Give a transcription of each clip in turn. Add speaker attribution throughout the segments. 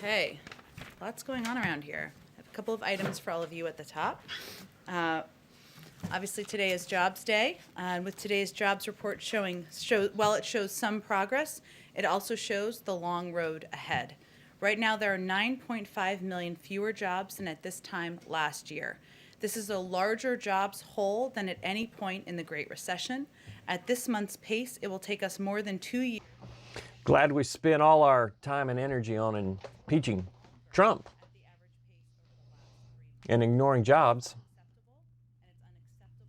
Speaker 1: Okay, lots going on around here. I have a couple of items for all of you at the top. Obviously, today is Jobs Day, and with today's jobs report while it shows some progress, it also shows the long road ahead. Right now, there are 9.5 million fewer jobs than at this time last year. This is a larger jobs hole than at any point in the Great Recession. At this month's pace, it will take us more than 2 years.
Speaker 2: Glad we spent all our time and energy on impeaching Trump and ignoring jobs.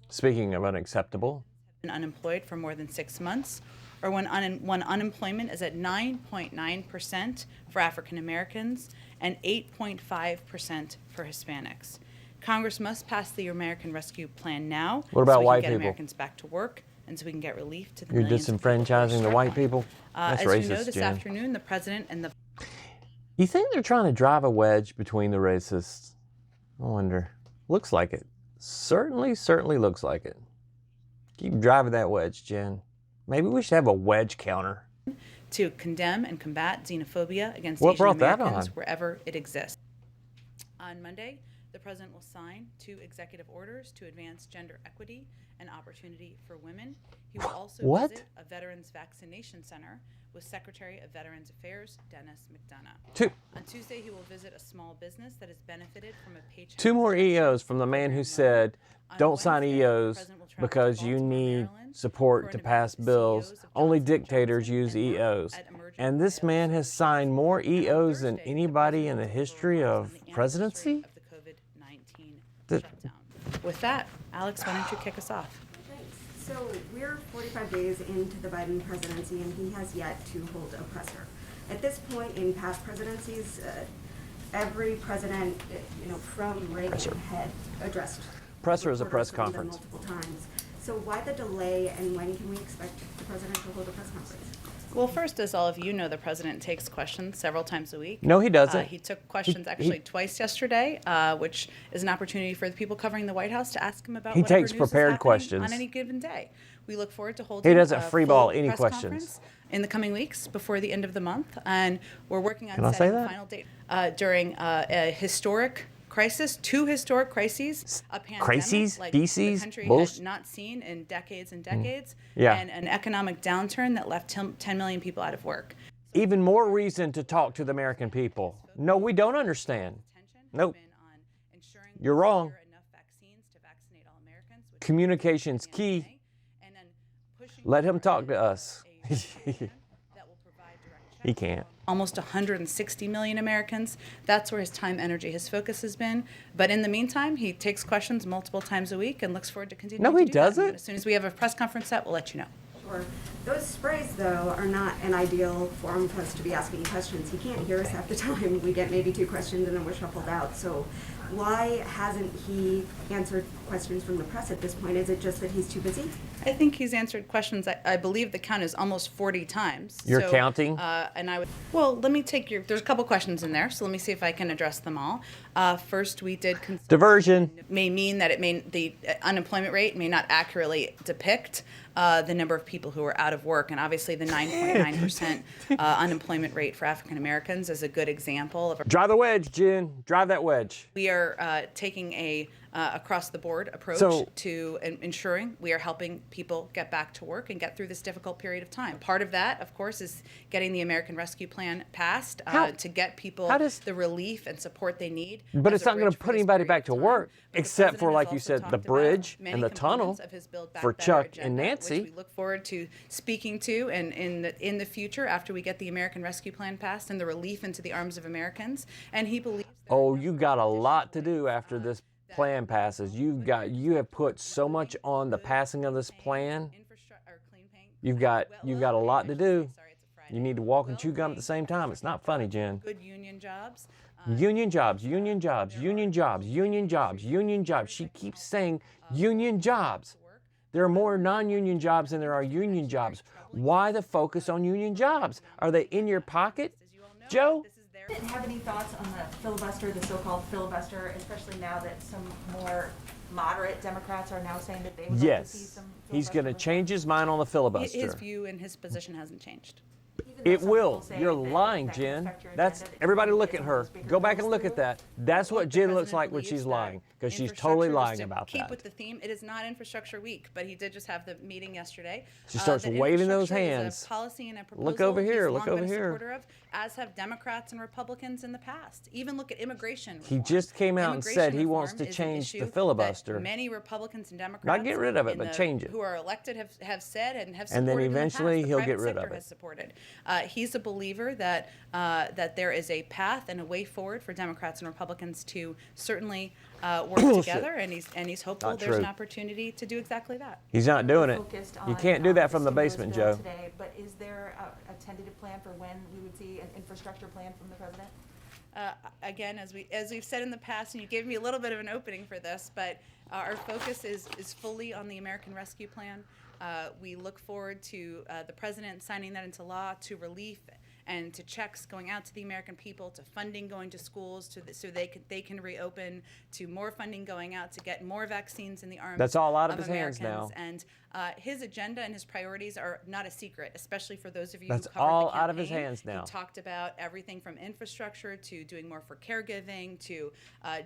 Speaker 2: Speaking of unacceptable.
Speaker 1: Unemployed for more than 6 months, or when unemployment is at 9.9% for African Americans and 8.5% for Hispanics. Congress must pass the American Rescue Plan now.
Speaker 2: What about
Speaker 1: so we
Speaker 2: white
Speaker 1: can get
Speaker 2: people?
Speaker 1: Americans back to work, and so we can get relief to the
Speaker 2: You're
Speaker 1: millions of people who are
Speaker 2: disenfranchising the white
Speaker 1: struggling.
Speaker 2: people? That's
Speaker 1: As
Speaker 2: racist,
Speaker 1: you know, this
Speaker 2: Jen.
Speaker 1: afternoon, the president and the
Speaker 2: You think they're trying to drive a wedge between the racists? I wonder. Looks like it. Certainly looks like it. Keep driving that wedge, Jen. Maybe we should have a wedge counter.
Speaker 1: to condemn and combat xenophobia against
Speaker 2: What
Speaker 1: Asian
Speaker 2: brought that
Speaker 1: Americans
Speaker 2: on?
Speaker 1: wherever it exists. On Monday, the president will sign 2 executive orders to advance gender equity and opportunity for women. He will also
Speaker 2: What?
Speaker 1: visit a Veterans Vaccination Center with Secretary of Veterans Affairs Dennis McDonough.
Speaker 2: Two
Speaker 1: On Tuesday, he will visit a small business that has benefited from a paycheck.
Speaker 2: Two more EOs from the man who said,
Speaker 1: On
Speaker 2: don't sign
Speaker 1: Wednesday, the
Speaker 2: EOs
Speaker 1: president will travel to
Speaker 2: because you
Speaker 1: Baltimore,
Speaker 2: need
Speaker 1: Maryland, for
Speaker 2: support
Speaker 1: an
Speaker 2: to
Speaker 1: event
Speaker 2: pass
Speaker 1: with
Speaker 2: bills.
Speaker 1: CEOs of
Speaker 2: Only
Speaker 1: Johnson &
Speaker 2: dictators
Speaker 1: Johnson
Speaker 2: use
Speaker 1: and Merck
Speaker 2: EOs.
Speaker 1: at emerging
Speaker 2: And this man has signed more EOs than
Speaker 1: Thursday, the
Speaker 2: anybody in the
Speaker 1: president will
Speaker 2: history
Speaker 1: report
Speaker 2: of
Speaker 1: on the anniversary
Speaker 2: presidency?
Speaker 1: of the COVID-19
Speaker 2: The-
Speaker 1: shutdown. With that, Alex, why don't you kick us off?
Speaker 3: Thanks. So we're 45 days into the Biden presidency, and he has yet to hold a presser. At this point in past presidencies, every president, from Reagan had addressed.
Speaker 2: Presser is a press
Speaker 3: reporters
Speaker 2: conference.
Speaker 3: multiple times. So why the delay, and when can we expect the president to hold a press conference?
Speaker 1: Well, first, as all of you know, the president takes questions several times a week.
Speaker 2: No, he doesn't.
Speaker 1: He took questions actually twice yesterday, which is an opportunity for the people covering the White House to ask him about
Speaker 2: He
Speaker 1: whatever
Speaker 2: takes
Speaker 1: news is
Speaker 2: prepared
Speaker 1: happening
Speaker 2: questions.
Speaker 1: on any given day. We look forward to holding
Speaker 2: doesn't
Speaker 1: a
Speaker 2: freeball
Speaker 1: full
Speaker 2: any
Speaker 1: press
Speaker 2: questions.
Speaker 1: conference in the coming weeks before the end of the month, and we're working on
Speaker 2: Can I say
Speaker 1: setting the
Speaker 2: that?
Speaker 1: final date during a historic crisis, 2 historic crises, a pandemic
Speaker 2: Crises?
Speaker 1: like
Speaker 2: Feces?
Speaker 1: the country
Speaker 2: Bullshit?
Speaker 1: had not seen in decades and decades,
Speaker 2: Yeah.
Speaker 1: and an economic downturn that left 10 million people out of work.
Speaker 2: Even more reason to talk to the American people. No, we don't understand. Nope. You're wrong. Communication's key. Let him talk to us. He can't.
Speaker 1: Almost 160 million Americans. That's where his time, energy, his focus has been. But in the meantime, he takes questions multiple times a week and looks forward to continuing
Speaker 2: No,
Speaker 1: to
Speaker 2: he
Speaker 1: do that.
Speaker 2: doesn't.
Speaker 1: And as soon as we have a press conference set, we'll let you know.
Speaker 3: Sure. Those sprays, though, are not an ideal forum for us to be asking questions. He can't hear us half the time. We get maybe 2 questions and then we're shuffled out. So why hasn't he answered questions from the press at this point? Is it just that he's too busy?
Speaker 1: I think he's answered questions. I believe the count is almost 40 times.
Speaker 2: You're counting?
Speaker 1: Well, let me take there's a couple questions in there, so let me see if I can address them all. First, we did consult.
Speaker 2: Diversion.
Speaker 1: May mean that the unemployment rate may not accurately depict the number of people who are out of work, and obviously the 9.9% unemployment rate for African Americans is a good example of.
Speaker 2: Drive the wedge, Jen. Drive that wedge.
Speaker 1: We are taking a across-the-board approach to ensuring we are helping people get back to work and get through this difficult period of time. Part of that, of course, is getting the American Rescue Plan passed to get people the relief and support they need.
Speaker 2: But
Speaker 1: as
Speaker 2: it's
Speaker 1: a
Speaker 2: not going
Speaker 1: bridge
Speaker 2: to
Speaker 1: for
Speaker 2: put
Speaker 1: this
Speaker 2: anybody
Speaker 1: period
Speaker 2: back
Speaker 1: of
Speaker 2: to
Speaker 1: time.
Speaker 2: work,
Speaker 1: But the
Speaker 2: except for,
Speaker 1: president
Speaker 2: like
Speaker 1: has
Speaker 2: you
Speaker 1: also
Speaker 2: said, the
Speaker 1: talked about
Speaker 2: bridge
Speaker 1: many
Speaker 2: and the tunnel
Speaker 1: components of his Build Back
Speaker 2: for
Speaker 1: Better
Speaker 2: Chuck
Speaker 1: agenda,
Speaker 2: and Nancy.
Speaker 1: which we look forward to speaking to and in the future after we get the American Rescue Plan passed and the relief into the arms of Americans. And he believes.
Speaker 2: Oh, you got a lot to do after this plan passes. You have put so much on the passing of this plan. You've got a lot to do. You need to walk and chew gum at the same time. It's not funny, Jen.
Speaker 1: Good union jobs.
Speaker 2: Union jobs, union jobs, union jobs, union jobs, union jobs. She keeps saying union jobs. There are more non-union jobs than there are union jobs. Why the focus on union jobs? Are they in your pocket, Joe?
Speaker 4: Didn't have any thoughts on the filibuster, the so-called filibuster, especially now that some more moderate Democrats are now saying that they would like to see
Speaker 2: Yes.
Speaker 4: some
Speaker 2: He's going to
Speaker 4: filibuster
Speaker 2: change his mind on the filibuster.
Speaker 1: His view and his position hasn't changed.
Speaker 3: Even
Speaker 4: often though,
Speaker 2: It
Speaker 4: some people
Speaker 2: will.
Speaker 4: say
Speaker 2: You're
Speaker 4: that
Speaker 2: lying,
Speaker 4: that can
Speaker 2: Jen.
Speaker 4: affect your
Speaker 2: That's
Speaker 4: agenda if
Speaker 2: everybody
Speaker 4: you
Speaker 2: look
Speaker 4: get
Speaker 2: at
Speaker 4: some of
Speaker 2: her.
Speaker 4: the speaker
Speaker 2: Go back and
Speaker 4: goes
Speaker 2: look at
Speaker 4: through.
Speaker 2: that. That's what
Speaker 1: Look, the
Speaker 2: Jen looks
Speaker 1: president
Speaker 2: like when
Speaker 1: believes
Speaker 2: she's
Speaker 1: that
Speaker 2: lying, because she's
Speaker 1: infrastructure
Speaker 2: totally
Speaker 1: is
Speaker 2: lying
Speaker 1: to
Speaker 2: about
Speaker 1: keep
Speaker 2: that.
Speaker 1: with the theme. It is not Infrastructure Week, but he did just have the meeting yesterday.
Speaker 2: She starts
Speaker 1: that
Speaker 2: waving those
Speaker 1: infrastructure
Speaker 2: hands.
Speaker 1: Is a policy and a proposal
Speaker 2: Look over here,
Speaker 1: he's
Speaker 2: look
Speaker 1: long
Speaker 2: over
Speaker 1: been a
Speaker 2: here.
Speaker 1: supporter of, as have Democrats and Republicans in the past. Even look at immigration
Speaker 2: He
Speaker 1: reform.
Speaker 2: just came out and said he wants
Speaker 1: Immigration
Speaker 2: to
Speaker 1: reform is
Speaker 2: change
Speaker 1: an
Speaker 2: the
Speaker 1: issue
Speaker 2: filibuster.
Speaker 1: that many Republicans and Democrats
Speaker 2: Not get rid of it,
Speaker 1: in
Speaker 2: but
Speaker 1: the-
Speaker 2: change it.
Speaker 1: who are elected have said and have supported
Speaker 2: And then
Speaker 1: in the
Speaker 2: eventually
Speaker 1: past. The
Speaker 2: he'll
Speaker 1: private
Speaker 2: get rid of
Speaker 1: sector
Speaker 2: it.
Speaker 1: has supported. He's a believer that that there is a path and a way forward for Democrats and Republicans to certainly work together, and he's hopeful
Speaker 2: Not
Speaker 1: there's an
Speaker 2: true.
Speaker 1: opportunity to do exactly that.
Speaker 2: He's not doing it.
Speaker 4: Focused
Speaker 2: You
Speaker 4: on,
Speaker 2: can't do that from the
Speaker 4: stimulus
Speaker 2: basement,
Speaker 4: bill
Speaker 2: Joe.
Speaker 4: Today, but is there a tentative plan for when we would see an infrastructure plan from the president?
Speaker 1: Again, as we've said in the past, and you gave me a little bit of an opening for this, but our focus is fully on the American Rescue Plan. We look forward to the president signing that into law, to relief and to checks going out to the American people, to funding going to schools, so they can reopen, to more funding going out to get more vaccines in the arms.
Speaker 2: That's all out of his hands
Speaker 1: Americans.
Speaker 2: now.
Speaker 1: And his agenda and his priorities are not a secret, especially for those of you
Speaker 2: That's
Speaker 1: who covered
Speaker 2: all
Speaker 1: the
Speaker 2: out of his
Speaker 1: campaign.
Speaker 2: hands now.
Speaker 1: He talked about everything from infrastructure to doing more for caregiving to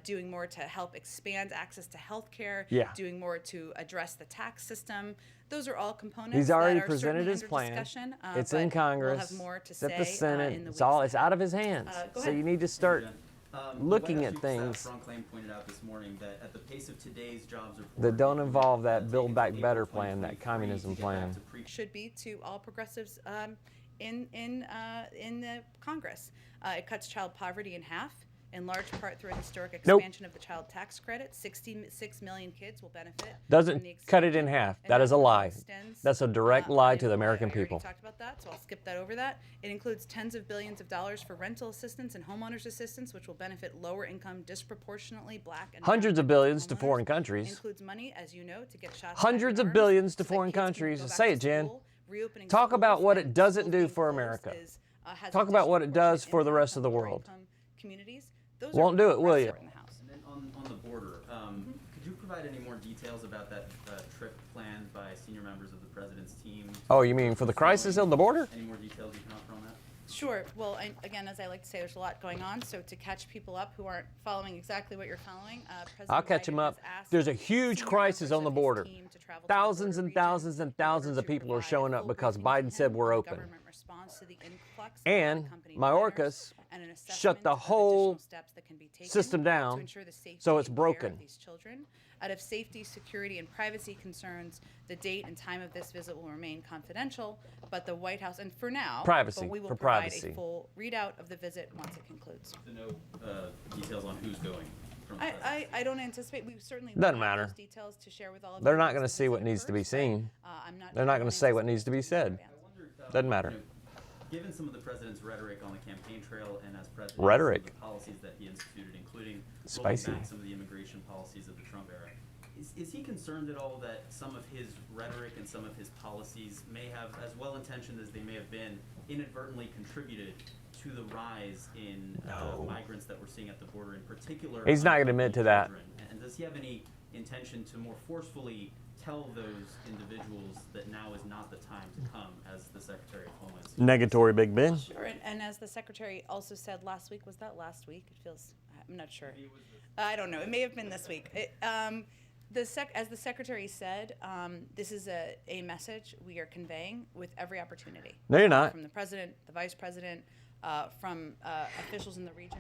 Speaker 1: doing more to help expand access to health care,
Speaker 2: Yeah.
Speaker 1: doing more to address the tax system. Those are all components
Speaker 2: He's
Speaker 1: that
Speaker 2: already
Speaker 1: are
Speaker 2: presented
Speaker 1: certainly
Speaker 2: his
Speaker 1: under
Speaker 2: plan.
Speaker 1: discussion,
Speaker 2: It's
Speaker 1: but
Speaker 2: in Congress.
Speaker 1: We'll have more to
Speaker 2: It's at
Speaker 1: say
Speaker 2: the Senate.
Speaker 1: in the
Speaker 2: It's all.
Speaker 1: weeks
Speaker 2: It's out of
Speaker 1: ahead.
Speaker 2: his hands.
Speaker 1: Go
Speaker 2: So
Speaker 1: ahead.
Speaker 2: you need to start
Speaker 5: The
Speaker 2: looking
Speaker 5: White
Speaker 2: at
Speaker 5: House Chief of
Speaker 2: things
Speaker 5: Staff Ron Klain pointed out this morning that at the pace of today's jobs report,
Speaker 2: that don't involve that
Speaker 5: taken
Speaker 2: Build
Speaker 5: to
Speaker 2: Back
Speaker 5: April
Speaker 2: Better plan,
Speaker 5: 2023
Speaker 2: that communism
Speaker 5: to get back
Speaker 2: plan.
Speaker 5: to pre-
Speaker 1: Should be to all progressives in the Congress. It cuts child poverty in half, in large part through a historic
Speaker 2: Nope.
Speaker 1: expansion of the child tax credit. 66 million kids will benefit.
Speaker 2: Doesn't
Speaker 1: from the
Speaker 2: cut it in
Speaker 1: extension,
Speaker 2: half.
Speaker 1: and
Speaker 2: That is a
Speaker 1: also
Speaker 2: lie.
Speaker 1: extends,
Speaker 2: That's a direct lie to the American
Speaker 1: I already
Speaker 2: people.
Speaker 1: talked about that, so I'll skip that over that. It includes tens of billions of dollars for rental assistance and homeowners assistance, which will benefit lower income, disproportionately black and
Speaker 2: Hundreds of
Speaker 1: brown
Speaker 2: billions to
Speaker 1: homeowners.
Speaker 2: four countries.
Speaker 1: Includes money, as you know, to get shots.
Speaker 2: Hundreds
Speaker 1: back in
Speaker 2: of billions
Speaker 1: arms
Speaker 2: to
Speaker 1: so that
Speaker 2: foreign
Speaker 1: kids can
Speaker 2: countries.
Speaker 1: go back
Speaker 2: Say
Speaker 1: to
Speaker 2: it, Jen.
Speaker 1: school. Reopening
Speaker 2: Talk about
Speaker 1: schools
Speaker 2: what
Speaker 1: and
Speaker 2: it doesn't
Speaker 1: schools
Speaker 2: do
Speaker 1: being
Speaker 2: for
Speaker 1: closed
Speaker 2: America.
Speaker 1: has
Speaker 2: Talk
Speaker 1: a
Speaker 2: about what it does
Speaker 1: disproportionate
Speaker 2: for the
Speaker 1: impact
Speaker 2: rest of the
Speaker 1: on
Speaker 2: world.
Speaker 1: lower-income communities. Those
Speaker 2: Won't
Speaker 1: are
Speaker 2: do it, will you?
Speaker 1: progressive in the House.
Speaker 5: And then on the border, could you provide any more details about that trip planned by senior members of the president's team?
Speaker 2: Oh, you mean for the crisis on the border?
Speaker 5: Any more details you can offer on that?
Speaker 1: Sure. Well, again, as I like to say, there's a lot going on. So to catch people up who aren't following exactly what you're following, President
Speaker 2: I'll catch
Speaker 1: Biden
Speaker 2: them up.
Speaker 1: has asked
Speaker 2: There's a huge
Speaker 1: senior
Speaker 2: crisis
Speaker 1: members
Speaker 2: on the
Speaker 1: of his
Speaker 2: border.
Speaker 1: team to travel to the
Speaker 2: Thousands
Speaker 1: border
Speaker 2: and
Speaker 1: region
Speaker 2: thousands and
Speaker 1: in
Speaker 2: thousands
Speaker 1: order
Speaker 2: of
Speaker 1: to
Speaker 2: people are
Speaker 1: provide
Speaker 2: showing
Speaker 1: a
Speaker 2: up
Speaker 1: full
Speaker 2: because
Speaker 1: briefing to
Speaker 2: Biden said
Speaker 1: him
Speaker 2: we're
Speaker 1: on the
Speaker 2: open.
Speaker 1: government response to the influx of
Speaker 2: And
Speaker 1: unaccompanied
Speaker 2: Mayorkas
Speaker 1: minors and an
Speaker 2: shut
Speaker 1: assessment
Speaker 2: the
Speaker 1: of
Speaker 2: whole
Speaker 1: additional steps that can be taken
Speaker 2: system down,
Speaker 1: to ensure the safety
Speaker 2: so it's
Speaker 1: and care of
Speaker 2: broken.
Speaker 1: these children. Out of safety, security, and privacy concerns, the date and time of this visit will remain confidential, but the White House, and for now,
Speaker 2: Privacy,
Speaker 1: but we will
Speaker 2: for
Speaker 1: provide
Speaker 2: privacy.
Speaker 1: a full readout of the visit once it concludes.
Speaker 5: So no details on who's going from the president?
Speaker 1: I don't anticipate, we certainly
Speaker 2: Doesn't
Speaker 1: will have
Speaker 2: matter.
Speaker 1: those details to share with all of
Speaker 2: They're
Speaker 1: you
Speaker 2: not
Speaker 1: once
Speaker 2: gonna
Speaker 1: the
Speaker 2: see what
Speaker 1: visit
Speaker 2: needs to be
Speaker 1: occurs, but,
Speaker 2: seen.
Speaker 1: I'm not-
Speaker 2: They're
Speaker 1: I
Speaker 2: not
Speaker 1: don't
Speaker 2: gonna say what
Speaker 1: anticipate
Speaker 2: needs to be
Speaker 1: in
Speaker 2: said.
Speaker 1: advance.
Speaker 2: Doesn't matter.
Speaker 5: You know, given some of the president's rhetoric on the campaign trail and as president,
Speaker 2: Rhetoric.
Speaker 5: some of the policies that he instituted, including
Speaker 2: Spicy.
Speaker 5: rolling back some of the immigration policies of the Trump era, is he concerned at all that some of his rhetoric and some of his policies may have, as well-intentioned as they may have been, inadvertently contributed to the rise in migrants that we're seeing at the border, in particular?
Speaker 2: He's not gonna admit to that.
Speaker 5: children? And does he have any intention to more forcefully tell those individuals that now is not the time to come, as the Secretary of Homeland Security?
Speaker 2: Negatory, Big Ben.
Speaker 1: Sure, and as the secretary also said last week, was that last week? It feels, I'm not sure. I don't know, it may have been this week. As the secretary said, this is a message we are conveying with every opportunity.
Speaker 2: No, you're not.
Speaker 1: From the president, the vice president, from officials in the region.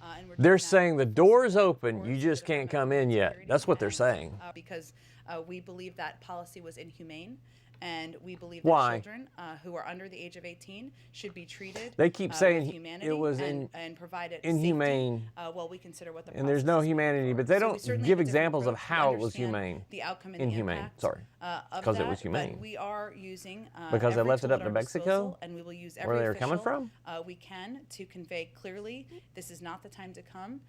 Speaker 1: And we're doing
Speaker 2: They're
Speaker 1: that
Speaker 2: saying the
Speaker 1: with
Speaker 2: door is
Speaker 1: support
Speaker 2: open,
Speaker 1: for
Speaker 2: you
Speaker 1: the
Speaker 2: just can't
Speaker 1: Department of
Speaker 2: come in
Speaker 1: Homeland
Speaker 2: yet.
Speaker 1: Security
Speaker 2: That's what they're
Speaker 1: and,
Speaker 2: saying.
Speaker 1: Because we believe that policy was inhumane. And we believe
Speaker 2: Why?
Speaker 1: that children who are under the age of 18 should be treated.
Speaker 2: They keep
Speaker 1: with
Speaker 2: saying
Speaker 1: humanity
Speaker 2: it was
Speaker 1: and provided
Speaker 2: inhumane,
Speaker 1: safety, while we consider what the
Speaker 2: and there's no
Speaker 1: process is moving
Speaker 2: humanity,
Speaker 1: forward.
Speaker 2: but they
Speaker 1: So we
Speaker 2: don't
Speaker 1: certainly
Speaker 2: give
Speaker 1: have a different
Speaker 2: examples of
Speaker 1: approach. We
Speaker 2: how it was
Speaker 1: understand
Speaker 2: humane.
Speaker 1: The outcome and
Speaker 2: Inhumane,
Speaker 1: the impact,
Speaker 2: sorry.
Speaker 1: of
Speaker 2: 'Cause it
Speaker 1: that,
Speaker 2: was humane.
Speaker 1: But we are using
Speaker 2: Because they
Speaker 1: every
Speaker 2: left it
Speaker 1: tool
Speaker 2: up
Speaker 1: at
Speaker 2: to
Speaker 1: our
Speaker 2: Mexico?
Speaker 1: disposal, and we will use every
Speaker 2: Where they were coming
Speaker 1: official,
Speaker 2: from?
Speaker 1: we can to convey clearly this is not the time to come.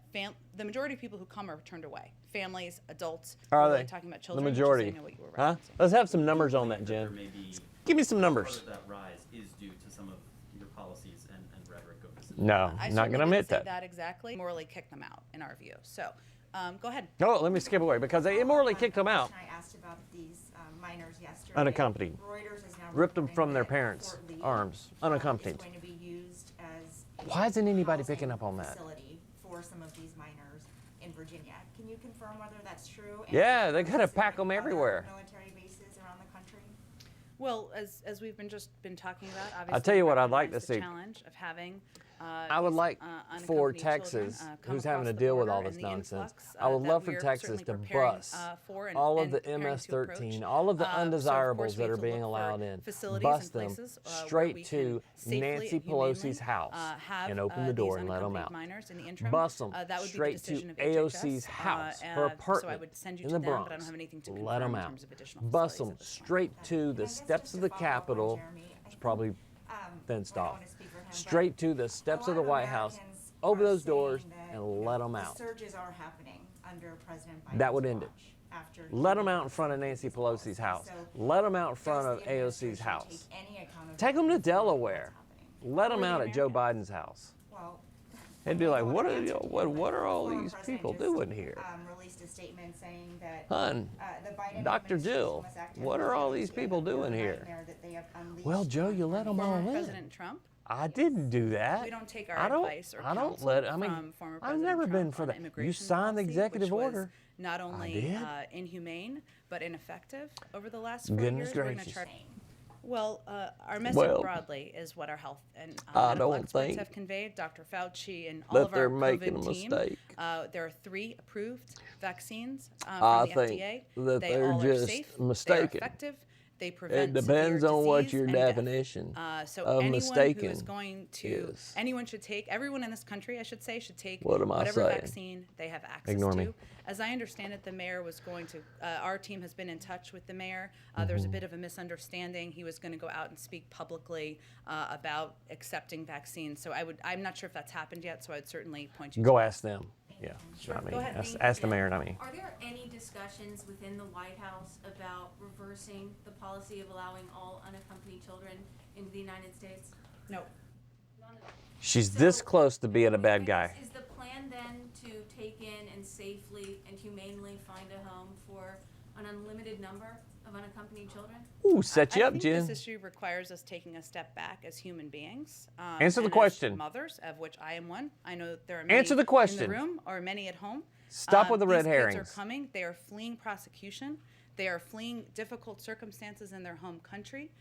Speaker 1: The majority of people who come are turned away. Families, adults.
Speaker 2: Are
Speaker 1: we're
Speaker 2: they?
Speaker 1: really talking about
Speaker 2: The
Speaker 1: children, which is,
Speaker 2: majority.
Speaker 1: I know what you were
Speaker 2: Huh?
Speaker 1: referencing.
Speaker 2: Let's have some numbers on that,
Speaker 5: There
Speaker 2: Jen.
Speaker 5: may be
Speaker 2: Give me some
Speaker 5: part
Speaker 2: numbers.
Speaker 5: of that rise is due to some of your policies and rhetoric of this.
Speaker 2: No,
Speaker 1: I
Speaker 2: not
Speaker 1: certainly
Speaker 2: gonna
Speaker 1: didn't
Speaker 2: admit
Speaker 1: say
Speaker 2: that.
Speaker 1: that exactly. Morally kick them out, in our view. So Go ahead.
Speaker 2: No, let me skip away because they immorally kicked them out.
Speaker 4: I asked about these minors yesterday.
Speaker 2: Unaccompanied.
Speaker 4: Reuters is now
Speaker 2: Ripped them
Speaker 4: reporting
Speaker 2: from their
Speaker 4: that
Speaker 2: parents'
Speaker 4: Fort Lee,
Speaker 2: arms,
Speaker 4: Is
Speaker 2: unaccompanied.
Speaker 4: going to be used as a
Speaker 2: Why isn't anybody
Speaker 4: housing
Speaker 2: picking up on that?
Speaker 4: facility for some of these minors in Virginia. Can you confirm whether that's true? And
Speaker 2: Yeah, they gotta
Speaker 4: is there
Speaker 2: pack 'em
Speaker 4: any other
Speaker 2: everywhere.
Speaker 4: Military bases around the country?
Speaker 1: Well, as we've been talking about, obviously.
Speaker 2: I'll tell you what I'd like to
Speaker 1: recognize the
Speaker 2: see.
Speaker 1: challenge of having.
Speaker 2: I would
Speaker 1: these,
Speaker 2: like for
Speaker 1: unaccompanied children,
Speaker 2: Texas,
Speaker 1: come
Speaker 2: who's having
Speaker 1: across
Speaker 2: to
Speaker 1: the
Speaker 2: deal with
Speaker 1: border
Speaker 2: all
Speaker 1: and
Speaker 2: this
Speaker 1: the
Speaker 2: nonsense,
Speaker 1: influx,
Speaker 2: I would
Speaker 1: that
Speaker 2: love
Speaker 1: we
Speaker 2: for
Speaker 1: are
Speaker 2: Texas
Speaker 1: certainly
Speaker 2: to
Speaker 1: preparing,
Speaker 2: bus
Speaker 1: for and-
Speaker 2: all of
Speaker 1: and
Speaker 2: the
Speaker 1: preparing to
Speaker 2: MS-13,
Speaker 1: approach.
Speaker 2: all of the
Speaker 1: So, of course,
Speaker 2: undesirables
Speaker 1: we
Speaker 2: that
Speaker 1: have
Speaker 2: are
Speaker 1: to
Speaker 2: being
Speaker 1: look for
Speaker 2: allowed in,
Speaker 1: facilities
Speaker 2: bus
Speaker 1: and
Speaker 2: them
Speaker 1: places, where
Speaker 2: straight
Speaker 1: we
Speaker 2: to
Speaker 1: can safely
Speaker 2: Nancy
Speaker 1: and humanely,
Speaker 2: Pelosi's house
Speaker 1: have,
Speaker 2: and open the
Speaker 1: these
Speaker 2: door and let them
Speaker 1: unaccompanied
Speaker 2: out.
Speaker 1: minors in the interim.
Speaker 2: Bus them
Speaker 1: That would
Speaker 2: straight
Speaker 1: be the decision
Speaker 2: to
Speaker 1: of HHS,
Speaker 2: AOC's house, her
Speaker 1: so I
Speaker 2: apartment
Speaker 1: would send you
Speaker 2: in
Speaker 1: to
Speaker 2: the
Speaker 1: them,
Speaker 2: Bronx.
Speaker 1: but I don't have anything to
Speaker 2: Let
Speaker 1: confirm
Speaker 2: them
Speaker 1: in
Speaker 2: out.
Speaker 1: terms of additional
Speaker 2: Bus
Speaker 1: facilities
Speaker 2: them
Speaker 1: at this point.
Speaker 2: straight to
Speaker 4: And I
Speaker 2: the
Speaker 4: guess
Speaker 2: steps
Speaker 4: just
Speaker 2: of
Speaker 4: to
Speaker 2: the
Speaker 4: follow up on
Speaker 2: Capitol.
Speaker 4: Jeremy, I
Speaker 2: It's probably
Speaker 4: think,
Speaker 2: fenced
Speaker 4: well, I don't
Speaker 2: off.
Speaker 4: wanna speak for him, but
Speaker 2: Straight to the steps
Speaker 4: a
Speaker 2: of the
Speaker 4: lot
Speaker 2: White House,
Speaker 4: Americans
Speaker 2: over
Speaker 4: are
Speaker 2: those doors,
Speaker 4: saying that,
Speaker 2: and let them
Speaker 4: the
Speaker 2: out.
Speaker 4: surges are happening under President Biden's
Speaker 2: That would end it.
Speaker 4: watch after
Speaker 2: Let
Speaker 4: he
Speaker 2: them out in
Speaker 4: made
Speaker 2: front of
Speaker 4: some
Speaker 2: Nancy
Speaker 4: these
Speaker 2: Pelosi's
Speaker 4: policies.
Speaker 2: house.
Speaker 4: So
Speaker 2: Let them out in front
Speaker 4: does
Speaker 2: of
Speaker 4: the
Speaker 2: AOC's
Speaker 4: administration
Speaker 2: house.
Speaker 4: take any accountability
Speaker 2: Take them to
Speaker 4: for what's
Speaker 2: Delaware.
Speaker 4: happening?
Speaker 2: Let them
Speaker 1: Or the
Speaker 2: out at Joe
Speaker 1: Americans.
Speaker 2: Biden's house.
Speaker 4: Well,
Speaker 2: They'd be
Speaker 4: I
Speaker 2: like,
Speaker 4: don't know
Speaker 2: what
Speaker 4: the
Speaker 2: are,
Speaker 4: answer to
Speaker 2: what are all
Speaker 4: former
Speaker 2: these
Speaker 4: president
Speaker 2: people
Speaker 4: just,
Speaker 2: doing here?
Speaker 4: Released a statement saying that
Speaker 2: Hun,
Speaker 4: the Biden
Speaker 2: Dr.
Speaker 4: administration
Speaker 2: Jill,
Speaker 4: must act
Speaker 2: what are all these
Speaker 4: urgently
Speaker 2: people
Speaker 4: to end the
Speaker 2: doing here?
Speaker 4: nightmare that they have unleashed
Speaker 2: Well, Joe, you let
Speaker 4: on
Speaker 2: them all
Speaker 1: Former
Speaker 2: in.
Speaker 1: President Trump.
Speaker 2: I didn't do that.
Speaker 1: We don't take our
Speaker 2: I don't,
Speaker 1: advice or
Speaker 2: I don't
Speaker 1: counsel
Speaker 2: let. I mean,
Speaker 1: from former
Speaker 2: I've
Speaker 1: President
Speaker 2: never been
Speaker 1: Trump
Speaker 2: for
Speaker 1: on
Speaker 2: that. You
Speaker 1: immigration
Speaker 2: signed the
Speaker 1: policy,
Speaker 2: executive
Speaker 1: which was
Speaker 2: order.
Speaker 1: not only
Speaker 2: did.
Speaker 1: Inhumane but ineffective over the last 4
Speaker 2: Goodness
Speaker 1: years. We're gonna
Speaker 2: gracious.
Speaker 1: try- Well, our message
Speaker 2: Well,
Speaker 1: broadly is what our health and
Speaker 2: I
Speaker 1: medical
Speaker 2: don't
Speaker 1: experts
Speaker 2: think
Speaker 1: have conveyed. Dr. Fauci and all
Speaker 2: that
Speaker 1: of our
Speaker 2: they're making
Speaker 1: COVID
Speaker 2: a
Speaker 1: team.
Speaker 2: mistake.
Speaker 1: There are 3 approved vaccines
Speaker 2: I
Speaker 1: from the
Speaker 2: think
Speaker 1: FDA.
Speaker 2: that
Speaker 1: They
Speaker 2: they're
Speaker 1: all are
Speaker 2: just
Speaker 1: safe.
Speaker 2: mistaken.
Speaker 1: They are effective. They prevent
Speaker 2: It depends
Speaker 1: severe
Speaker 2: on what
Speaker 1: disease
Speaker 2: your
Speaker 1: and death.
Speaker 2: definition
Speaker 1: So
Speaker 2: of
Speaker 1: anyone
Speaker 2: mistaken
Speaker 1: who is going to,
Speaker 2: is.
Speaker 1: anyone should take, everyone in this country, I should say, should take
Speaker 2: What am I
Speaker 1: whatever
Speaker 2: saying?
Speaker 1: vaccine they have access
Speaker 2: Ignore
Speaker 1: to.
Speaker 2: me.
Speaker 1: As I understand it, the mayor was going to, our team has been in touch with the mayor. There was a bit of a misunderstanding. He was going to go out and speak publicly about accepting vaccines. So I'm not sure if that's happened yet, so I'd certainly point you to
Speaker 2: Go
Speaker 1: that.
Speaker 2: ask them. Yeah. I mean,
Speaker 1: Go ahead.
Speaker 2: ask the mayor, not me.
Speaker 6: Are there any discussions within the White House about reversing the policy of allowing all unaccompanied children into the United States?
Speaker 1: No.
Speaker 2: She's this close to being a bad guy.
Speaker 6: Is the plan then to take in and safely and humanely find a home for an unlimited number of unaccompanied children?
Speaker 2: Ooh, set you
Speaker 1: I
Speaker 2: up,
Speaker 1: think
Speaker 2: Jen.
Speaker 1: this issue requires us taking a step back as human beings.
Speaker 2: Answer the
Speaker 1: and as
Speaker 2: question.
Speaker 1: mothers, of which I am one. I know there are many
Speaker 2: Answer the question.
Speaker 1: in the room or many at home.
Speaker 2: Stop with the red
Speaker 1: these
Speaker 2: herrings.
Speaker 1: Kids are coming. They are fleeing prosecution. They are fleeing difficult circumstances in their home country.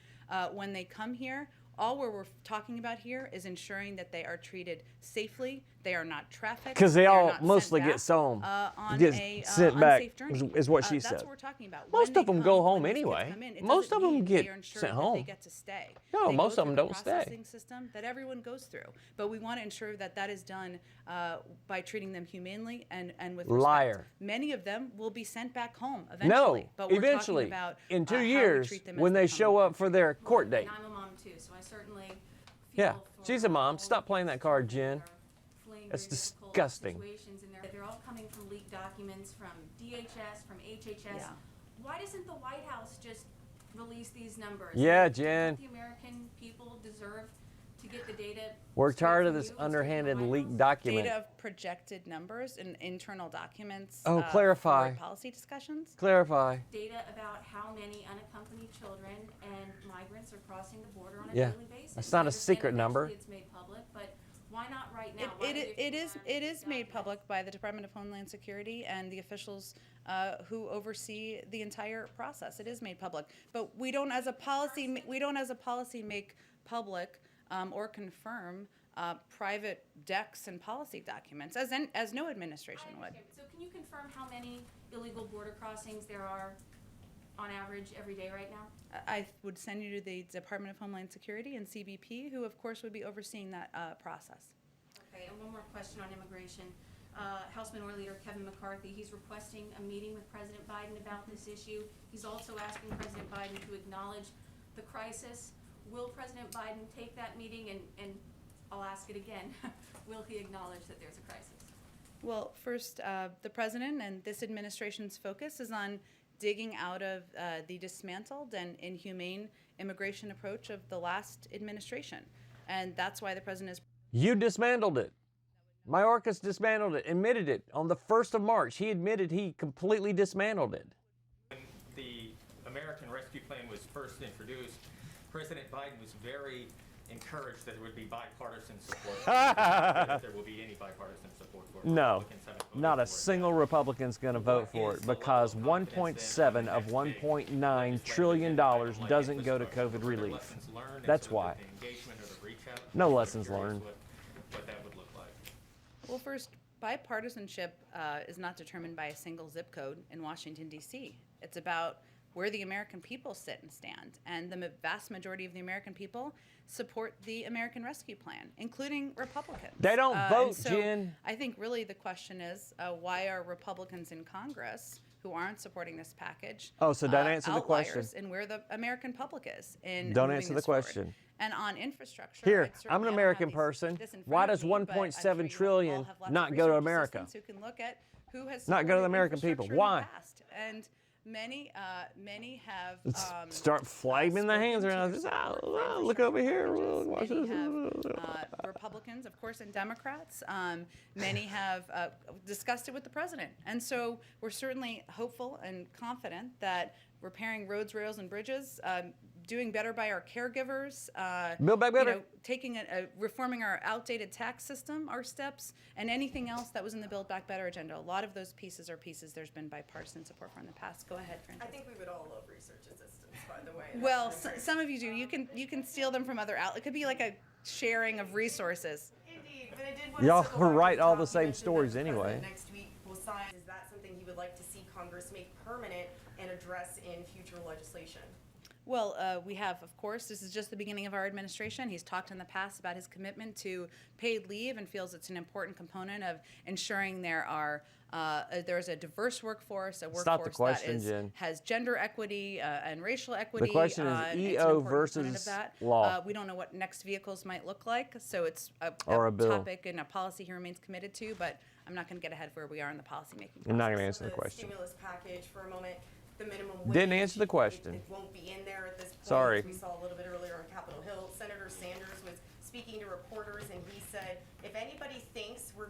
Speaker 1: When they come here, all we're talking about here is ensuring that they are treated safely. They are not trafficked.
Speaker 2: 'Cause they
Speaker 1: are
Speaker 2: all
Speaker 1: not sent
Speaker 2: mostly get
Speaker 1: back,
Speaker 2: sown.
Speaker 1: on
Speaker 2: Get
Speaker 1: a
Speaker 2: sent back,
Speaker 1: unsafe journey.
Speaker 2: is what she
Speaker 1: That's
Speaker 2: said.
Speaker 1: what we're talking about.
Speaker 2: Most
Speaker 1: When
Speaker 2: of
Speaker 1: they
Speaker 2: them go
Speaker 1: come,
Speaker 2: home
Speaker 1: when these kids
Speaker 2: anyway.
Speaker 1: come in, it
Speaker 2: Most
Speaker 1: doesn't
Speaker 2: of them
Speaker 1: mean
Speaker 2: get
Speaker 1: they are ensured
Speaker 2: sent
Speaker 1: that
Speaker 2: home.
Speaker 1: They get to stay.
Speaker 2: No,
Speaker 1: They
Speaker 2: most
Speaker 1: go
Speaker 2: of them
Speaker 1: through the
Speaker 2: don't stay.
Speaker 1: processing system that everyone goes through. But we want to ensure that that is done by treating them humanely and with respect.
Speaker 2: Liar.
Speaker 1: Many of them will be sent back home eventually.
Speaker 2: No,
Speaker 1: but we're
Speaker 2: eventually,
Speaker 1: talking about,
Speaker 2: in 2
Speaker 1: how we
Speaker 2: years,
Speaker 1: treat them as
Speaker 2: when they
Speaker 1: come
Speaker 2: show
Speaker 1: home.
Speaker 2: up for their court date.
Speaker 6: And I'm a mom too, so I certainly feel
Speaker 2: Yeah,
Speaker 6: for
Speaker 2: she's a mom.
Speaker 6: all
Speaker 2: Stop
Speaker 6: of
Speaker 2: playing
Speaker 6: these
Speaker 2: that card,
Speaker 6: children
Speaker 2: Jen.
Speaker 6: that are fleeing
Speaker 2: That's
Speaker 6: very difficult
Speaker 2: disgusting.
Speaker 6: situations in they're all coming from leaked documents from DHS, from HHS.
Speaker 1: Yeah.
Speaker 6: Why doesn't the White House just release these numbers?
Speaker 2: Yeah,
Speaker 6: Don't
Speaker 2: Jen.
Speaker 6: The American people deserve to get the data.
Speaker 2: We're
Speaker 6: straight
Speaker 2: tired of
Speaker 6: from
Speaker 2: this
Speaker 6: you instead of the
Speaker 2: underhanded
Speaker 6: White
Speaker 2: leaked
Speaker 6: House?
Speaker 2: document.
Speaker 1: Data of projected numbers and internal documents.
Speaker 2: Oh, clarify.
Speaker 1: For policy discussions.
Speaker 2: Clarify.
Speaker 6: Data about how many unaccompanied children and migrants are crossing the border on a
Speaker 2: Yeah.
Speaker 6: daily basis.
Speaker 2: That's not
Speaker 6: I
Speaker 2: a
Speaker 6: understand
Speaker 2: secret number.
Speaker 6: eventually It's made public, but why not right now? Why
Speaker 1: It
Speaker 6: wait a few
Speaker 1: is
Speaker 6: months?
Speaker 1: it is made
Speaker 6: Documents.
Speaker 1: public by the Department of Homeland Security and the officials who oversee the entire process. It is made public, but we don't, as a policy, make public or confirm private decks and policy documents, as no administration
Speaker 6: I
Speaker 1: would.
Speaker 6: understand. So can you confirm how many illegal border crossings there are on average every day right now?
Speaker 1: I would send you to the Department of Homeland Security and CBP, who of course would be overseeing that process.
Speaker 6: Okay, and one more question on immigration. House Minority Leader Kevin McCarthy, he's requesting a meeting with President Biden about this issue. He's also asking President Biden to acknowledge the crisis. Will President Biden take that meeting and I'll ask it again, will he acknowledge that there's a crisis?
Speaker 1: Well, first, the president and this administration's focus is on digging out of the dismantled and inhumane immigration approach of the last administration. And that's why the president is
Speaker 2: You dismantled it. Mayorkas dismantled it, admitted it on the 1st of March. He admitted he completely dismantled it.
Speaker 7: When the American Rescue Plan was first introduced, President Biden was very encouraged that there would be bipartisan support. If there will be any bipartisan support for it.
Speaker 2: No,
Speaker 7: Republicans haven't voted
Speaker 2: not a
Speaker 7: for it.
Speaker 2: single Republican's going to vote for it because 1.7 of 1.9 trillion dollars doesn't go to COVID relief. That's why. No lessons learned.
Speaker 7: What that would look like.
Speaker 1: Well, first, bipartisanship is not determined by a single zip code in Washington, D.C. It's about where the American people sit and stand. And the vast majority of the American people support the American Rescue Plan, including Republicans.
Speaker 2: They don't vote,
Speaker 1: and so
Speaker 2: Jen.
Speaker 1: I think really the question is, why are Republicans in Congress who aren't supporting this package
Speaker 2: Oh, so don't answer the question.
Speaker 1: outliers in where the American public is in
Speaker 2: Don't
Speaker 1: moving
Speaker 2: answer the
Speaker 1: this forward?
Speaker 2: question.
Speaker 1: And on infrastructure,
Speaker 2: Here,
Speaker 1: I'd certainly-
Speaker 2: I'm an
Speaker 1: I don't
Speaker 2: American
Speaker 1: have
Speaker 2: person.
Speaker 1: this in
Speaker 2: Why
Speaker 1: front of
Speaker 2: does
Speaker 1: me, but I'm
Speaker 2: 1.7
Speaker 1: sure you
Speaker 2: trillion
Speaker 1: all have lots
Speaker 2: not
Speaker 1: of
Speaker 2: go to
Speaker 1: research
Speaker 2: America?
Speaker 1: assistants who can look at who has
Speaker 2: Not go to the
Speaker 1: supported
Speaker 2: American people.
Speaker 1: infrastructure in
Speaker 2: Why?
Speaker 1: the past. And many have
Speaker 2: Start flaming the hands
Speaker 1: spoken to
Speaker 2: around.
Speaker 1: their
Speaker 2: Just,
Speaker 1: support for
Speaker 2: look over here.
Speaker 1: infrastructure
Speaker 2: Watch
Speaker 1: packages.
Speaker 2: this.
Speaker 1: Many have Republicans, of course, and Democrats. Many have discussed it with the president. And so we're certainly hopeful and confident that repairing roads, rails, and bridges, doing better by our caregivers,
Speaker 2: Build back better.
Speaker 1: taking reforming our outdated tax system are steps, and anything else that was in the Build Back Better agenda. A lot of those pieces are pieces there's been bipartisan support for in the past. Go ahead,
Speaker 8: I
Speaker 1: Francis.
Speaker 8: think we would all love research assistants, by the way.
Speaker 1: Well, some of you do. You can steal them from other outlets. It could be like a sharing of resources.
Speaker 8: Indeed, but I did want to
Speaker 2: Y'all
Speaker 8: circle back
Speaker 2: write
Speaker 8: to the
Speaker 2: all
Speaker 8: top.
Speaker 2: the
Speaker 8: You
Speaker 2: same
Speaker 8: mentioned
Speaker 2: stories
Speaker 8: that the
Speaker 2: anyway.
Speaker 8: president next week will sign. Is that something he would like to see Congress make permanent and address in future legislation?
Speaker 1: Well, we have, of course, this is just the beginning of our administration. He's talked in the past about his commitment to paid leave and feels it's an important component of ensuring there's a diverse workforce, a
Speaker 2: Stop the
Speaker 1: workforce
Speaker 2: question,
Speaker 1: that
Speaker 2: Jen.
Speaker 1: has gender equity and racial equity.
Speaker 2: question is
Speaker 1: and it's an
Speaker 2: EO
Speaker 1: important component
Speaker 2: versus
Speaker 1: of that.
Speaker 2: law.
Speaker 1: We don't know what next vehicles might look like, so it's
Speaker 2: Or a bill.
Speaker 1: topic and a policy he remains committed to, but I'm not going to get ahead of where we are in the policymaking process.
Speaker 2: I'm not going to
Speaker 8: So
Speaker 2: answer the question.
Speaker 8: Stimulus package for a moment. The minimum wage.
Speaker 2: Didn't answer the question.
Speaker 8: It won't be in there at this point.
Speaker 2: Sorry.
Speaker 8: We saw a little bit earlier on Capitol Hill. Senator Sanders was speaking to reporters and he said, if anybody thinks we're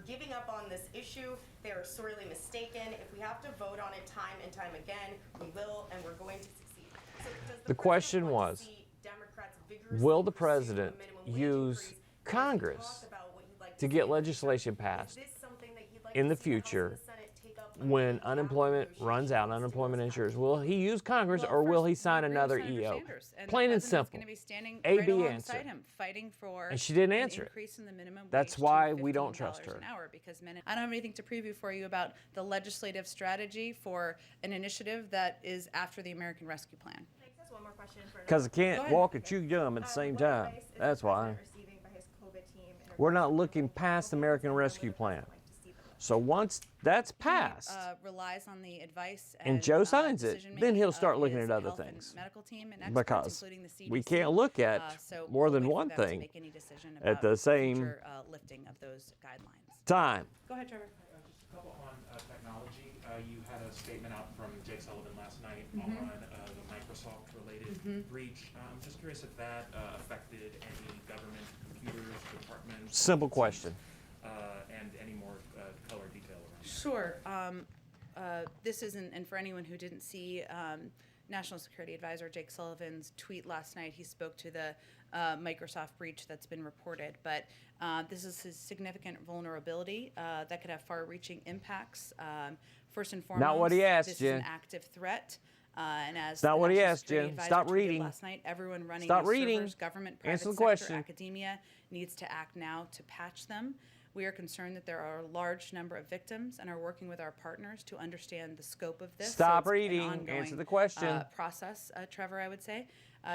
Speaker 8: giving up on this issue, they are sorely mistaken. If we have to vote on it time and time again, we will, and we're going to succeed. So does
Speaker 2: The
Speaker 8: president
Speaker 2: question
Speaker 8: want to
Speaker 2: was,
Speaker 8: see Democrats vigorously
Speaker 2: will the
Speaker 8: pursue a
Speaker 2: president
Speaker 8: minimum wage
Speaker 2: use
Speaker 8: increase?
Speaker 2: Congress
Speaker 8: Talk about what you'd like
Speaker 2: to
Speaker 8: see
Speaker 2: get
Speaker 8: in the
Speaker 2: legislation
Speaker 8: future.
Speaker 2: passed
Speaker 8: Is this something that you'd like
Speaker 2: in
Speaker 8: to
Speaker 2: the
Speaker 8: see House and
Speaker 2: future
Speaker 8: Senate take up
Speaker 2: when
Speaker 8: on
Speaker 2: unemployment runs out, unemployment insurance? Will he use Congress
Speaker 1: Well,
Speaker 2: or will he
Speaker 1: first,
Speaker 2: sign
Speaker 1: we agree with
Speaker 2: another
Speaker 1: Senator
Speaker 2: EO?
Speaker 1: Sanders, and the
Speaker 2: Plain and
Speaker 1: president's
Speaker 2: simple.
Speaker 1: going to be standing
Speaker 2: A,
Speaker 1: right
Speaker 2: B
Speaker 1: alongside
Speaker 2: answer.
Speaker 1: him, fighting for
Speaker 2: And she didn't
Speaker 1: an
Speaker 2: answer it.
Speaker 1: increase in the minimum
Speaker 2: That's
Speaker 1: wage to
Speaker 2: why we don't trust
Speaker 1: $15
Speaker 2: her.
Speaker 1: an hour because I don't have anything to preview for you about the legislative strategy for an initiative that is after the American Rescue Plan.
Speaker 4: Can I ask one more question for
Speaker 2: Because I
Speaker 1: Go
Speaker 2: can't
Speaker 1: ahead.
Speaker 2: walk and chew gum at the same time. That's why. We're not looking past the American Rescue Plan. So once that's passed,
Speaker 1: Relies on the advice
Speaker 2: And Joe signs it,
Speaker 1: decision-making
Speaker 2: then he'll
Speaker 1: of
Speaker 2: start looking
Speaker 1: his
Speaker 2: at other
Speaker 1: health and
Speaker 2: things.
Speaker 1: medical team and experts,
Speaker 2: because
Speaker 1: including the CDC.
Speaker 2: we can't look at
Speaker 1: So
Speaker 2: more
Speaker 1: we'll
Speaker 2: than
Speaker 1: wait for
Speaker 2: one
Speaker 1: them to
Speaker 2: thing
Speaker 1: make any decision
Speaker 2: at
Speaker 1: about
Speaker 2: the same
Speaker 1: future, lifting of those guidelines.
Speaker 2: time.
Speaker 1: Go ahead, Trevor.
Speaker 9: Just a couple on technology. You had a statement out from Jake Sullivan last night
Speaker 1: Mm-hmm.
Speaker 9: on the Microsoft-related breach. I'm just curious if that affected any government computers, departments.
Speaker 2: Simple question.
Speaker 9: And any more color detail around that.
Speaker 1: Sure. This isn't, and for anyone who didn't see National Security Advisor Jake Sullivan's tweet last night, he spoke to the Microsoft breach that's been reported. But this is a significant vulnerability that could have far-reaching impacts. First and foremost,
Speaker 2: Not what he asked,
Speaker 1: this
Speaker 2: Jen.
Speaker 1: is an active threat. And as
Speaker 2: Not
Speaker 1: the
Speaker 2: what he
Speaker 1: National
Speaker 2: asked,
Speaker 1: Security
Speaker 2: Jen.
Speaker 1: Advisor
Speaker 2: Stop
Speaker 1: tweeted
Speaker 2: reading.
Speaker 1: last night, everyone running
Speaker 2: Stop
Speaker 1: these
Speaker 2: reading.
Speaker 1: servers, government, private
Speaker 2: Answer the
Speaker 1: sector,
Speaker 2: question.
Speaker 1: academia, needs to act now to patch them. We are concerned that there are a large number of victims and are working with our partners to understand the scope of this.
Speaker 2: Stop
Speaker 1: it's an
Speaker 2: reading.
Speaker 1: ongoing,
Speaker 2: Answer the question.
Speaker 1: Process, Trevor, I would say.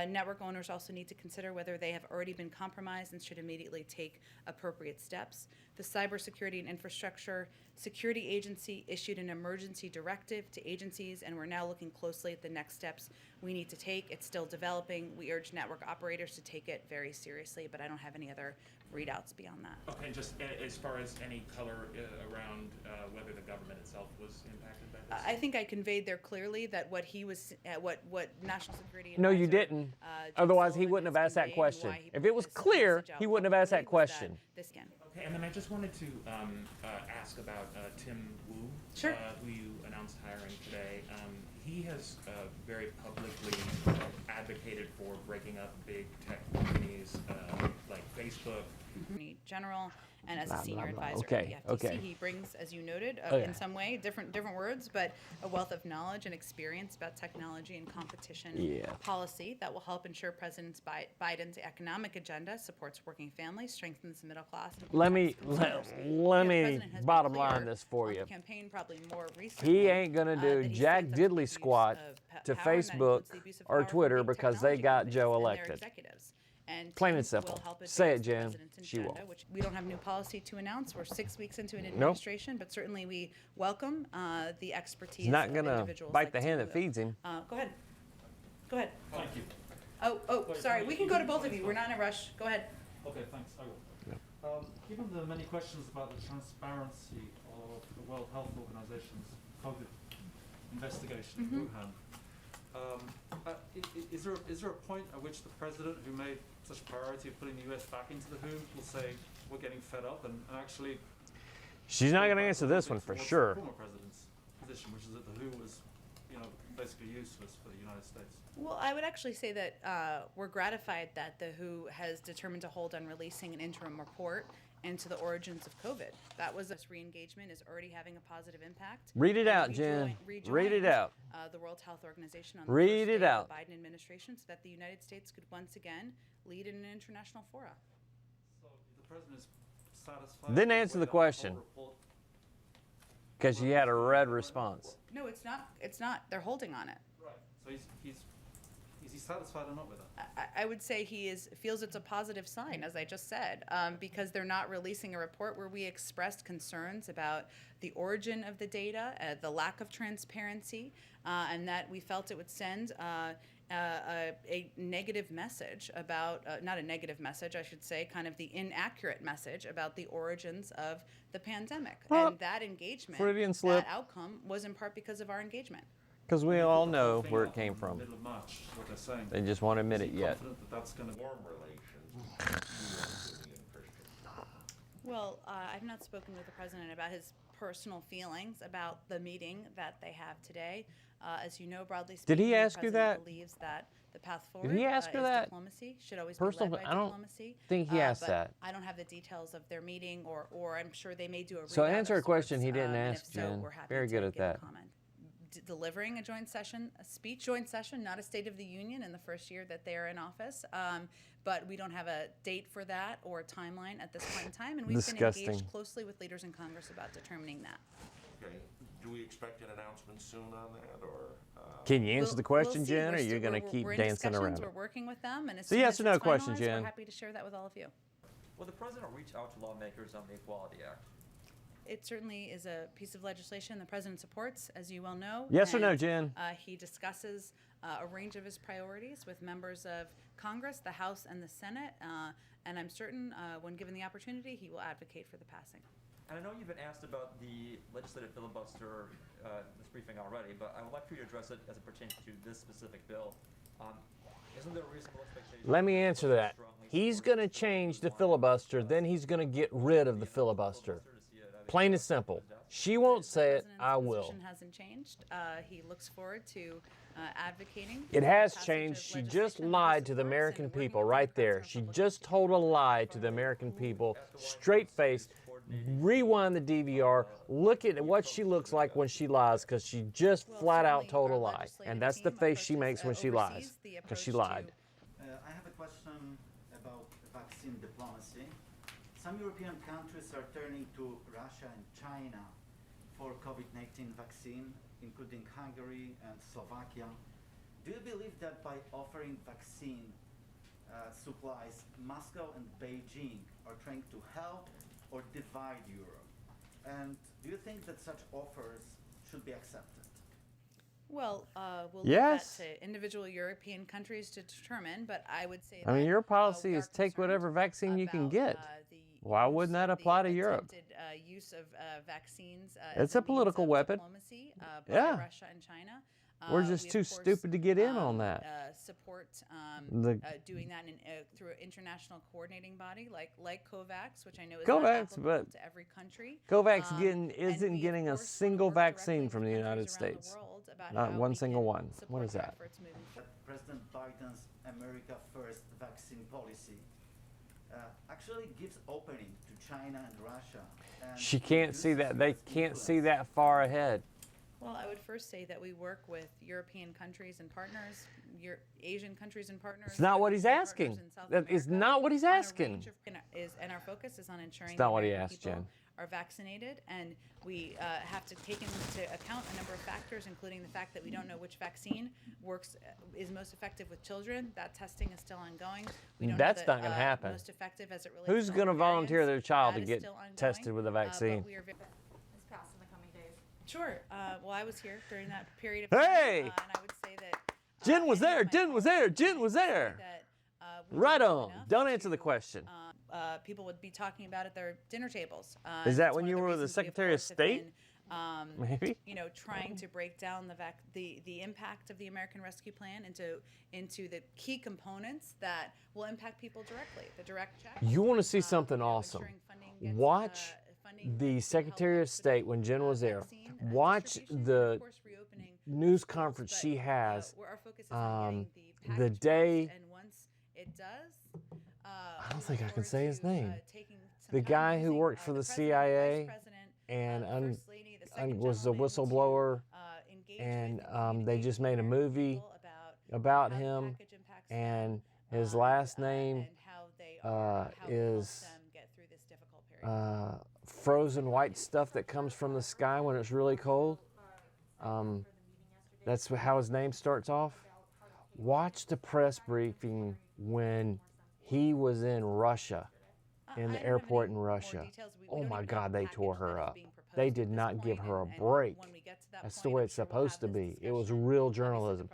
Speaker 1: Network owners also need to consider whether they have already been compromised and should immediately take appropriate steps. The Cybersecurity and Infrastructure Security Agency issued an emergency directive to agencies, and we're now looking closely at the next steps we need to take. It's still developing. We urge network operators to take it very seriously, but I don't have any other readouts beyond that.
Speaker 9: Okay, and just as far as any color around whether the government itself was impacted by this?
Speaker 1: I think I conveyed there clearly that what he was, what National Security
Speaker 2: No, you
Speaker 1: Advisor,
Speaker 2: didn't.
Speaker 1: Jake
Speaker 2: Otherwise, he
Speaker 1: Sullivan
Speaker 2: wouldn't have
Speaker 1: has
Speaker 2: asked that
Speaker 1: conveyed and
Speaker 2: question.
Speaker 1: why he
Speaker 2: If it
Speaker 1: put
Speaker 2: was
Speaker 1: this
Speaker 2: clear,
Speaker 1: message out
Speaker 2: he wouldn't have asked that
Speaker 1: publicly was
Speaker 2: question.
Speaker 1: This can.
Speaker 9: Okay, and then I just wanted to ask about Tim Wu,
Speaker 1: Sure.
Speaker 9: who you announced hiring today. He has very publicly advocated for breaking up big tech companies like Facebook.
Speaker 1: Attorney General and as
Speaker 2: Blah,
Speaker 1: a senior
Speaker 2: blah, blah.
Speaker 1: advisor
Speaker 2: Okay,
Speaker 1: at the FTC.
Speaker 2: okay.
Speaker 1: He brings, as you noted,
Speaker 2: Okay.
Speaker 1: in some way, different words, but a wealth of knowledge and experience about technology and competition
Speaker 2: Yeah.
Speaker 1: policy that will help ensure President Biden's economic agenda supports working families, strengthens the middle class. And
Speaker 2: Let me
Speaker 1: protects
Speaker 2: let,
Speaker 1: consumers.
Speaker 2: let
Speaker 1: The
Speaker 2: me
Speaker 1: president has been
Speaker 2: bottom
Speaker 1: clear
Speaker 2: line this for
Speaker 1: on
Speaker 2: you.
Speaker 1: the campaign probably more recently,
Speaker 2: He ain't gonna do
Speaker 1: that he
Speaker 2: jack
Speaker 1: stands up
Speaker 2: diddly
Speaker 1: against the
Speaker 2: squat
Speaker 1: abuse of
Speaker 2: to
Speaker 1: power, and that
Speaker 2: Facebook
Speaker 1: includes the abuse of
Speaker 2: or
Speaker 1: power from
Speaker 2: Twitter
Speaker 1: big
Speaker 2: because they
Speaker 1: technology
Speaker 2: got
Speaker 1: companies
Speaker 2: Joe
Speaker 1: and their
Speaker 2: elected.
Speaker 1: executives. And
Speaker 2: Plain and
Speaker 1: Tim
Speaker 2: simple.
Speaker 1: will help
Speaker 2: Say it,
Speaker 1: advance the
Speaker 2: Jen.
Speaker 1: president's
Speaker 2: She
Speaker 1: agenda,
Speaker 2: won't.
Speaker 1: which we don't have new policy to announce. We're 6 weeks into an
Speaker 2: Nope.
Speaker 1: administration, but certainly we welcome the expertise
Speaker 2: He's not
Speaker 1: of
Speaker 2: gonna
Speaker 1: individuals
Speaker 2: bite
Speaker 1: like
Speaker 2: the hand
Speaker 1: Tim
Speaker 2: that
Speaker 1: Wu.
Speaker 2: feeds him.
Speaker 1: Go ahead. Go ahead.
Speaker 10: Thank you.
Speaker 1: Oh, sorry. We can go to both of you. We're not in a rush. Go ahead.
Speaker 10: Okay, thanks. I will. Given the many questions about the transparency of the World Health Organization's COVID investigation in Wuhan, is there a point at which the president, who made such a priority of putting the U.S. back into the WHO, will say we're getting fed up and actually?
Speaker 2: She's not
Speaker 10: go
Speaker 2: gonna
Speaker 10: back
Speaker 2: answer
Speaker 10: a little
Speaker 2: this
Speaker 10: bit
Speaker 2: one for
Speaker 10: towards
Speaker 2: sure.
Speaker 10: The former president's position, which is that the WHO was, basically useless for the United States.
Speaker 1: Well, I would actually say that we're gratified that the WHO has determined to hold on releasing an interim report into the origins of COVID. That was this re-engagement is already having a positive impact.
Speaker 2: Read it
Speaker 1: And
Speaker 2: out,
Speaker 1: we
Speaker 2: Jen.
Speaker 1: rejoined,
Speaker 2: Read it out.
Speaker 1: The World Health Organization on the
Speaker 2: Read
Speaker 1: first
Speaker 2: it
Speaker 1: day
Speaker 2: out.
Speaker 1: of the Biden administration, so that the United States could once again lead in an international fora.
Speaker 10: So the president is satisfied.
Speaker 2: Didn't
Speaker 10: with
Speaker 2: answer
Speaker 10: way
Speaker 2: the
Speaker 10: that whole
Speaker 2: question.
Speaker 10: report-
Speaker 2: Because you had a red response.
Speaker 1: No, it's not. It's not. They're holding on it.
Speaker 10: Right. So is he satisfied or not with that?
Speaker 1: I would say feels it's a positive sign, as I just said, because they're not releasing a report where we expressed concerns about the origin of the data, the lack of transparency, and that we felt it would send a negative message about, not a negative message, I should say, kind of the inaccurate message about the origins of the pandemic.
Speaker 2: Well,
Speaker 1: And that engagement,
Speaker 2: Freudian slip.
Speaker 1: that outcome was in part because of our engagement.
Speaker 2: Because we all know where it came from.
Speaker 10: Middle of March, is what they're saying.
Speaker 2: They just won't admit it
Speaker 10: Is he
Speaker 2: yet.
Speaker 10: confident that that's going to
Speaker 11: Warm relations, you and Christian.
Speaker 1: Well, I've not spoken with the president about his personal feelings about the meeting that they have today. As you know, broadly speaking,
Speaker 2: Did he ask
Speaker 1: the
Speaker 2: you
Speaker 1: president
Speaker 2: that?
Speaker 1: believes that the path forward
Speaker 2: he ask her
Speaker 1: is
Speaker 2: that?
Speaker 1: diplomacy, should always
Speaker 2: Personal-
Speaker 1: be led by
Speaker 2: I don't
Speaker 1: diplomacy.
Speaker 2: think he asked
Speaker 1: but
Speaker 2: that.
Speaker 1: I don't have the details of their meeting, or I'm sure they may do a
Speaker 2: So
Speaker 1: readout
Speaker 2: answer
Speaker 1: of
Speaker 2: a question
Speaker 1: sorts,
Speaker 2: he didn't
Speaker 1: and
Speaker 2: ask,
Speaker 1: if so,
Speaker 2: Jen.
Speaker 1: we're happy
Speaker 2: Very
Speaker 1: to
Speaker 2: good at
Speaker 1: give a
Speaker 2: that.
Speaker 1: comment. Delivering a joint session, a speech joint session, not a State of the Union in the first year that they are in office. But we don't have a date for that or a timeline at this point in time. And we've been
Speaker 2: Disgusting.
Speaker 1: engaged closely with leaders in Congress about determining that.
Speaker 11: Okay, do we expect an announcement soon on that, or?
Speaker 2: Can you answer the question,
Speaker 1: see.
Speaker 2: Jen, or
Speaker 1: We're
Speaker 2: are you
Speaker 1: still-
Speaker 2: going to
Speaker 1: we're-
Speaker 2: keep
Speaker 1: we're in
Speaker 2: dancing
Speaker 1: discussions.
Speaker 2: around
Speaker 1: We're
Speaker 2: it?
Speaker 1: working with them, and as
Speaker 2: So
Speaker 1: soon
Speaker 2: yes
Speaker 1: as
Speaker 2: or no
Speaker 1: it's
Speaker 2: question,
Speaker 1: finalized,
Speaker 2: Jen.
Speaker 1: we're happy to share that with all of you.
Speaker 7: Will the president reach out to lawmakers on the Equality Act?
Speaker 1: It certainly is a piece of legislation the president supports, as you well know.
Speaker 2: Yes or no,
Speaker 1: and,
Speaker 2: Jen?
Speaker 1: He discusses a range of his priorities with members of Congress, the House, and the Senate. And I'm certain, when given the opportunity, he will advocate for the passing.
Speaker 7: And I know you've been asked about the legislative filibuster this briefing already, but I would like for you to address it as it pertains to this specific bill. Isn't there a reasonable expectation?
Speaker 2: Let me answer that. He's going to change the filibuster, then he's going to get rid of the filibuster. Plain and simple. She won't say it,
Speaker 1: President's
Speaker 2: I will.
Speaker 1: position hasn't changed. He looks forward to advocating.
Speaker 2: It
Speaker 1: for
Speaker 2: has
Speaker 1: the passage
Speaker 2: changed.
Speaker 1: of
Speaker 2: She just
Speaker 1: legislation that
Speaker 2: lied
Speaker 1: he
Speaker 2: to the
Speaker 1: supports,
Speaker 2: American
Speaker 1: and working
Speaker 2: people
Speaker 1: with
Speaker 2: right there.
Speaker 1: Democrats
Speaker 2: She
Speaker 1: and
Speaker 2: just told a lie to the American people, straight-faced. Rewind the DVR. Look at what she looks like when she lies, because she just
Speaker 1: Well,
Speaker 2: flat out
Speaker 1: certainly
Speaker 2: told a
Speaker 1: our
Speaker 2: lie.
Speaker 1: legislative
Speaker 2: And that's the
Speaker 1: team
Speaker 2: face she
Speaker 1: approaches,
Speaker 2: makes when she
Speaker 1: oversees
Speaker 2: lies,
Speaker 1: the
Speaker 2: because she
Speaker 1: approach to-
Speaker 2: lied.
Speaker 12: I have a question about vaccine diplomacy. Some European countries are turning to Russia and China for COVID-19 vaccine, including Hungary and Slovakia. Do you believe that by offering vaccine supplies, Moscow and Beijing are trying to help or divide Europe? And do you think that such offers should be accepted?
Speaker 1: Well, we'll
Speaker 2: Yes.
Speaker 1: leave that to individual European countries to determine, but I would say
Speaker 2: I mean,
Speaker 1: that,
Speaker 2: your policy
Speaker 1: we are
Speaker 2: is take whatever
Speaker 1: concerned
Speaker 2: vaccine you can
Speaker 1: about,
Speaker 2: get.
Speaker 1: the
Speaker 2: Why
Speaker 1: use
Speaker 2: wouldn't that
Speaker 1: of the
Speaker 2: apply to Europe?
Speaker 1: attempted, use of vaccines
Speaker 2: It's
Speaker 1: as
Speaker 2: a
Speaker 1: means
Speaker 2: political
Speaker 1: of
Speaker 2: weapon.
Speaker 1: diplomacy by
Speaker 2: Yeah.
Speaker 1: Russia and China.
Speaker 2: We're just
Speaker 1: we, of
Speaker 2: too
Speaker 1: course,
Speaker 2: stupid to get in on that.
Speaker 1: Support doing that through an international coordinating body like COVAX, which I know is not
Speaker 2: COVAX,
Speaker 1: applicable
Speaker 2: but
Speaker 1: to every country.
Speaker 2: COVAX
Speaker 1: And
Speaker 2: isn't
Speaker 1: we, of
Speaker 2: getting a
Speaker 1: course, wanna
Speaker 2: single
Speaker 1: work directly
Speaker 2: vaccine
Speaker 1: with
Speaker 2: from the United
Speaker 1: countries around the
Speaker 2: States.
Speaker 1: world about
Speaker 2: Not
Speaker 1: how
Speaker 2: one
Speaker 1: we
Speaker 2: single
Speaker 1: can
Speaker 2: one. What
Speaker 1: support
Speaker 2: is
Speaker 1: their
Speaker 2: that?
Speaker 1: efforts moving forward.
Speaker 12: President Biden's America First vaccine policy actually gives opening to China and Russia. And
Speaker 2: She can't see
Speaker 12: reduces
Speaker 2: that. They
Speaker 12: US
Speaker 2: can't see
Speaker 12: influence.
Speaker 2: that far ahead.
Speaker 1: Well, I would first say that we work with European countries and partners, Asian countries and partners.
Speaker 2: It's not what he's
Speaker 1: partners
Speaker 2: asking.
Speaker 1: in South
Speaker 2: That is
Speaker 1: America
Speaker 2: not what he's
Speaker 1: on a
Speaker 2: asking.
Speaker 1: range of- and our focus is on ensuring
Speaker 2: It's not
Speaker 1: that
Speaker 2: what he
Speaker 1: American
Speaker 2: asked,
Speaker 1: people
Speaker 2: Jen.
Speaker 1: are vaccinated, and we have to take into account a number of factors, including the fact that we don't know which vaccine is most effective with children. That testing is still ongoing. We don't
Speaker 2: That's
Speaker 1: know
Speaker 2: not gonna happen.
Speaker 1: Most effective as it relates
Speaker 2: Who's
Speaker 1: to
Speaker 2: going to
Speaker 1: older
Speaker 2: volunteer
Speaker 1: variants.
Speaker 2: their child
Speaker 1: That
Speaker 2: to
Speaker 1: is
Speaker 2: get
Speaker 1: still ongoing,
Speaker 2: tested with a
Speaker 1: but
Speaker 2: vaccine?
Speaker 1: we are
Speaker 4: It's passed in the coming days.
Speaker 1: Sure. Well, I was here during that period of time.
Speaker 2: Hey!
Speaker 1: And I would say that.
Speaker 2: Jen was
Speaker 1: any of
Speaker 2: there.
Speaker 1: my
Speaker 2: Jen was there.
Speaker 1: colleagues
Speaker 2: Jen was
Speaker 1: would say
Speaker 2: there.
Speaker 1: that, we
Speaker 2: Right
Speaker 1: didn't know
Speaker 2: on.
Speaker 1: enough
Speaker 2: Don't answer the
Speaker 1: to,
Speaker 2: question.
Speaker 1: People would be talking about at their dinner tables.
Speaker 2: Is that
Speaker 1: That's
Speaker 2: when
Speaker 1: one
Speaker 2: you
Speaker 1: of
Speaker 2: were the
Speaker 1: reasons we,
Speaker 2: Secretary of
Speaker 1: course, have
Speaker 2: State?
Speaker 1: been,
Speaker 2: Maybe.
Speaker 1: trying to break down the impact of the American Rescue Plan into the key components that will impact people directly. The direct check.
Speaker 2: You want to see something awesome?
Speaker 1: ensuring funding gets,
Speaker 2: Watch
Speaker 1: funding
Speaker 2: the
Speaker 1: gets
Speaker 2: Secretary of
Speaker 1: help
Speaker 2: State when Jen was there.
Speaker 1: vaccine,
Speaker 2: Watch
Speaker 1: distribution, and,
Speaker 2: the
Speaker 1: of course, reopening
Speaker 2: news
Speaker 1: schools,
Speaker 2: conference
Speaker 1: but,
Speaker 2: she has.
Speaker 1: where our focus is on getting the
Speaker 2: the
Speaker 1: package
Speaker 2: day-
Speaker 1: passed, and once it does,
Speaker 2: I don't think I can say his name.
Speaker 1: The
Speaker 2: The guy who worked for the CIA and was a whistleblower, and they just made a movie about him, and his last name is frozen white stuff that comes from the sky when it's really cold. That's how his name starts off. Watch the press briefing when he was in Russia, in the airport in Russia. Oh my God, they tore her up. They did not give her a break. That's the way it's supposed to be. It was real journalism.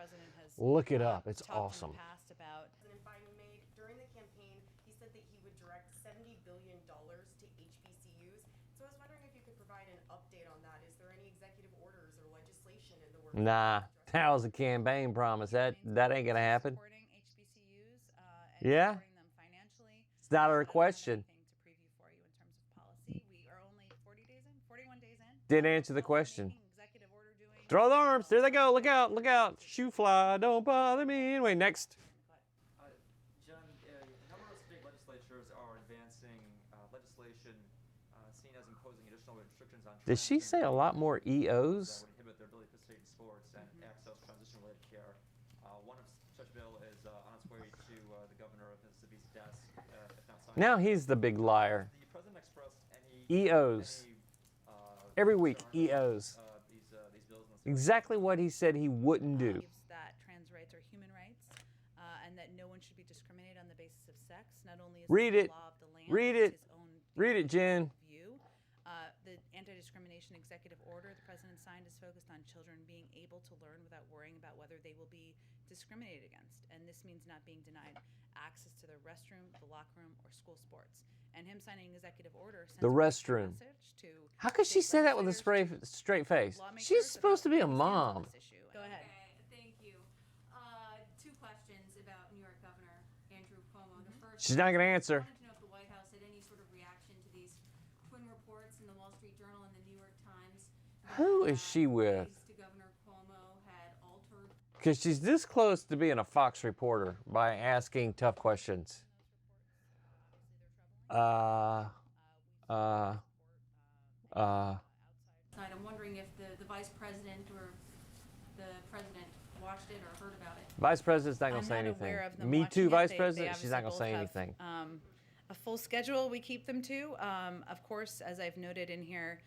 Speaker 2: Look it up. It's awesome.
Speaker 8: President Biden made during the campaign, he said that he would direct $70 billion to HBCUs. So I was wondering if you could provide an update on that. Is there any executive orders or legislation in the works?
Speaker 2: Nah, that was a campaign promise. That ain't gonna happen.
Speaker 1: Supporting HBCUs and
Speaker 2: Yeah.
Speaker 1: supporting them financially.
Speaker 2: It's not
Speaker 1: I
Speaker 2: a
Speaker 1: don't have
Speaker 2: question.
Speaker 1: anything to preview for you in terms of policy. We are only 41 days in.
Speaker 2: Didn't answer the question.
Speaker 1: Making executive order doing
Speaker 2: Throw the arms. There they go. Look out. Look out. Shoe fly. Don't bother me. Anyway, next.
Speaker 13: John, a number of state legislatures are advancing legislation seen as imposing additional restrictions on
Speaker 2: Did she say a lot more
Speaker 13: that
Speaker 2: EOs?
Speaker 13: would inhibit their ability to participate in sports and access transition-related care. One of such bill is on its way to the governor of Mississippi's desk, if not signed.
Speaker 2: Now he's the big liar.
Speaker 13: The president expressed any
Speaker 2: EOs.
Speaker 13: any,
Speaker 2: Every week,
Speaker 13: concern about,
Speaker 2: EOs.
Speaker 13: These bills and
Speaker 2: Exactly what he said he wouldn't do.
Speaker 1: believes that trans rights are human rights and that no one should be discriminated on the basis of sex. Not only is
Speaker 2: Read
Speaker 1: the
Speaker 2: it.
Speaker 1: law of the land,
Speaker 2: Read
Speaker 1: it's
Speaker 2: it.
Speaker 1: his own
Speaker 2: Read it, Jen.
Speaker 1: view. The anti-discrimination executive order the president signed is focused on children being able to learn without worrying about whether they will be discriminated against. And this means not being denied access to the restroom, the locker room, or school sports. And him signing an executive order sends
Speaker 2: The
Speaker 1: a clear
Speaker 2: restroom.
Speaker 1: message to
Speaker 2: How could she
Speaker 1: state
Speaker 2: say that with a
Speaker 1: legislators,
Speaker 2: straight face?
Speaker 1: lawmakers
Speaker 2: She's supposed to be a
Speaker 1: about where we stand on
Speaker 2: mom.
Speaker 1: this issue. Go ahead.
Speaker 6: Okay, thank you. Two questions about New York Governor Andrew Cuomo. The first,
Speaker 2: She's not gonna
Speaker 6: I
Speaker 2: answer.
Speaker 6: wanted to know if the White House had any sort of reaction to these twin reports in the Wall Street Journal and the New York Times.
Speaker 2: Who is she with?
Speaker 6: Aides to Governor Cuomo had altered
Speaker 2: Because she's this close to being a Fox reporter by asking tough questions.
Speaker 6: tonight. I'm wondering if the vice president or the president watched it or heard about it.
Speaker 2: Vice President's not going
Speaker 1: I'm
Speaker 2: to say
Speaker 1: not
Speaker 2: anything.
Speaker 1: aware of them
Speaker 2: Me
Speaker 1: watching
Speaker 2: too,
Speaker 1: it.
Speaker 2: Vice
Speaker 1: They
Speaker 2: President. She's not going to
Speaker 1: obviously
Speaker 2: say
Speaker 1: both have,
Speaker 2: anything.
Speaker 1: A full schedule we keep them to, of course, as I've noted in here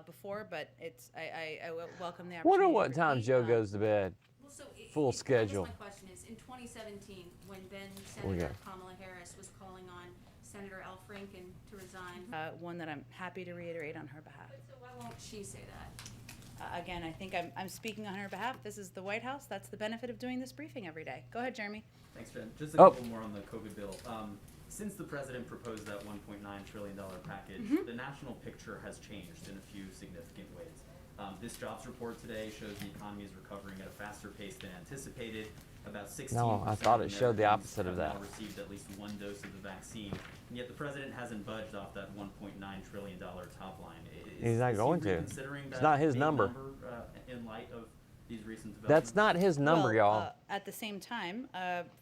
Speaker 1: before. But I welcome the opportunity.
Speaker 2: Wonder what
Speaker 1: to
Speaker 2: time
Speaker 1: repeat,
Speaker 2: Joe goes to bed.
Speaker 6: Well, so
Speaker 2: Full
Speaker 6: I guess
Speaker 2: schedule.
Speaker 6: my question is, in 2017, when then
Speaker 2: We
Speaker 6: Senator
Speaker 2: got-
Speaker 6: Kamala Harris was calling on Senator Al Franken to resign,
Speaker 1: one that I'm happy to reiterate on her behalf.
Speaker 6: so why won't she say that?
Speaker 1: Again, I think I'm speaking on her behalf. This is the White House. That's the benefit of doing this briefing every day. Go ahead, Jeremy.
Speaker 5: Thanks, Jen. Just a couple more on the COVID bill. Since the president proposed that $1.9 trillion package, the national picture has changed in a few significant ways. This jobs report today shows the economy is recovering at a faster pace than anticipated. About 16%
Speaker 2: No, I thought it showed the
Speaker 5: Americans
Speaker 2: opposite of
Speaker 5: have
Speaker 2: that.
Speaker 5: now received at least one dose of the vaccine, and yet the president hasn't budged off that $1.9 trillion top line.
Speaker 2: He's not going
Speaker 5: he
Speaker 2: to.
Speaker 5: reconsidering
Speaker 2: It's
Speaker 5: that
Speaker 2: not his
Speaker 5: big
Speaker 2: number.
Speaker 5: In light of these recent developments?
Speaker 2: That's not his number,
Speaker 1: Well,
Speaker 2: y'all.
Speaker 1: At the same time,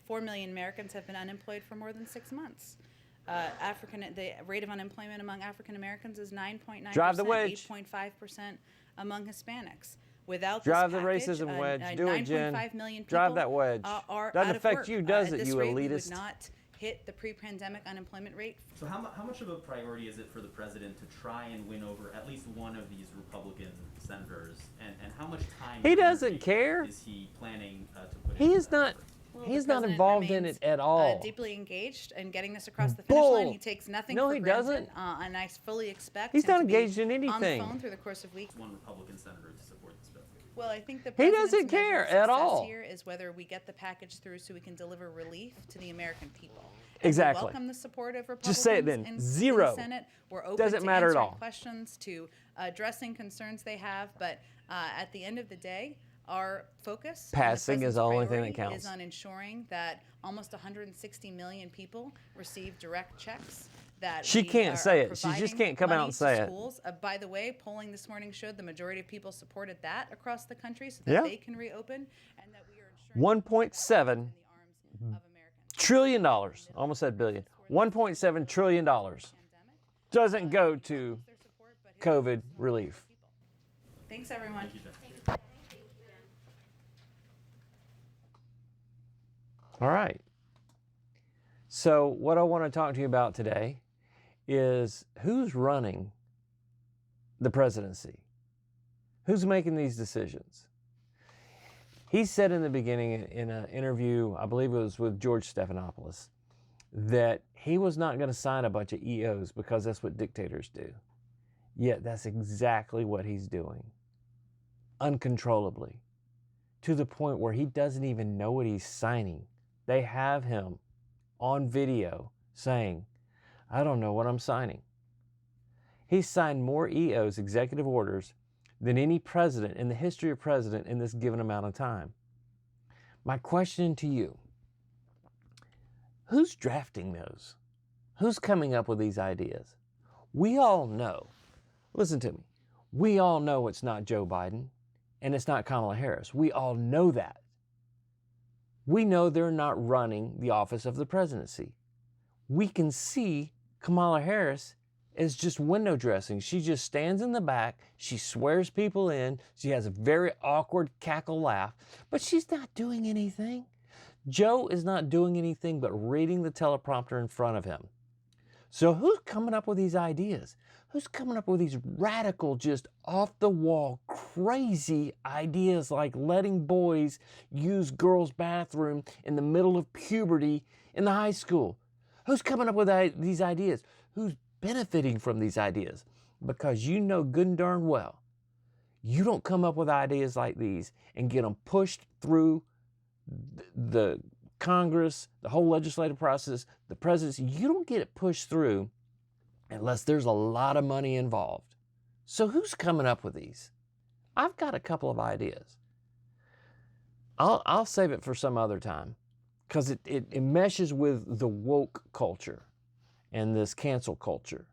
Speaker 1: 4 million Americans have been unemployed for more than 6 months. The rate of unemployment among African Americans is 9.9%,
Speaker 2: Drive the wedge.
Speaker 1: 8.5% among Hispanics. Without
Speaker 2: Drive
Speaker 1: this
Speaker 2: the
Speaker 1: package,
Speaker 2: racism wedge. Do it, Jen.
Speaker 1: 9.5 million
Speaker 2: Drive
Speaker 1: people
Speaker 2: that wedge.
Speaker 1: are
Speaker 2: Doesn't
Speaker 1: out of
Speaker 2: affect
Speaker 1: work.
Speaker 2: you, does
Speaker 1: At
Speaker 2: it,
Speaker 1: this
Speaker 2: you
Speaker 1: rate, we
Speaker 2: elitist?
Speaker 1: would not hit the pre-pandemic unemployment rate.
Speaker 5: So how much of a priority is it for the president to try and win over at least one of these Republican senators? And how much time
Speaker 2: He
Speaker 5: and
Speaker 2: doesn't
Speaker 5: energy
Speaker 2: care.
Speaker 5: is he planning to put
Speaker 2: He
Speaker 5: into
Speaker 2: is
Speaker 5: that
Speaker 2: not.
Speaker 5: effort?
Speaker 1: Well,
Speaker 2: He's
Speaker 1: the
Speaker 2: not
Speaker 1: president
Speaker 2: involved in
Speaker 1: remains,
Speaker 2: it at all.
Speaker 1: Deeply engaged in getting this across the finish line.
Speaker 2: Bull.
Speaker 1: He takes nothing
Speaker 2: No,
Speaker 1: for
Speaker 2: he
Speaker 1: granted,
Speaker 2: doesn't.
Speaker 1: and I fully expect
Speaker 2: He's
Speaker 1: him
Speaker 2: not
Speaker 1: to be
Speaker 2: engaged in
Speaker 1: on the
Speaker 2: anything.
Speaker 1: phone through the course of weeks.
Speaker 5: One Republican senator to support this bill.
Speaker 1: Well, I think the
Speaker 2: He
Speaker 1: president's
Speaker 2: doesn't
Speaker 1: measure
Speaker 2: care
Speaker 1: of
Speaker 2: at
Speaker 1: success
Speaker 2: all.
Speaker 1: Here is whether we get the package through so we can deliver relief to the American people. And
Speaker 2: Exactly.
Speaker 1: We welcome the support of Republicans.
Speaker 2: Just say it then.
Speaker 1: In
Speaker 2: Zero.
Speaker 1: the Senate. We're open
Speaker 2: Doesn't
Speaker 1: to
Speaker 2: matter at
Speaker 1: answering
Speaker 2: all.
Speaker 1: questions, to addressing concerns they have, but at the end of the day, our focus and
Speaker 2: Passing is
Speaker 1: president's
Speaker 2: the only thing that
Speaker 1: priority
Speaker 2: counts.
Speaker 1: is on ensuring that almost 160 million people receive direct checks. That
Speaker 2: She
Speaker 1: we
Speaker 2: can't
Speaker 1: are
Speaker 2: say it. She just
Speaker 1: providing
Speaker 2: can't come out
Speaker 1: money
Speaker 2: and
Speaker 1: to
Speaker 2: say it.
Speaker 1: schools. By the way, polling this morning showed the majority of people supported that across the country so that
Speaker 2: Yeah.
Speaker 1: they can reopen, and that we are ensuring
Speaker 2: $1.7
Speaker 1: in the arms of Americans.
Speaker 2: trillion, almost said billion. $1.7 trillion doesn't go to COVID relief.
Speaker 1: Thanks, everyone.
Speaker 5: Thank you, Jen.
Speaker 2: All right. So what I want to talk to you about today is who's running the presidency? Who's making these decisions? He said in the beginning in an interview, I believe it was with George Stephanopoulos, that he was not going to sign a bunch of EOs because that's what dictators do. Yet that's exactly what he's doing, uncontrollably, to the point where he doesn't even know what he's signing. They have him on video saying, I don't know what I'm signing. He signed more EOs, executive orders, than any president in the history of president in this given amount of time. My question to you, who's drafting those? Who's coming up with these ideas? We all know, listen to me, we all know it's not Joe Biden and it's not Kamala Harris. We all know that. We know they're not running the office of the presidency. We can see Kamala Harris is just window dressing. She just stands in the back. She swears people in. She has a very awkward cackle laugh, but she's not doing anything. Joe is not doing anything but reading the teleprompter in front of him. So who's coming up with these ideas? Who's coming up with these radical, just off-the-wall, crazy ideas like letting boys use girls' bathroom in the middle of puberty in the high school? Who's coming up with these ideas? Who's benefiting from these ideas? Because you know good and darn well, you don't come up with ideas like these and get them pushed through the Congress, the whole legislative process, the presidency. You don't get it pushed through unless there's a lot of money involved. So who's coming up with these? I've got a couple of ideas. I'll save it for some other time because it meshes with the woke culture and this cancel culture.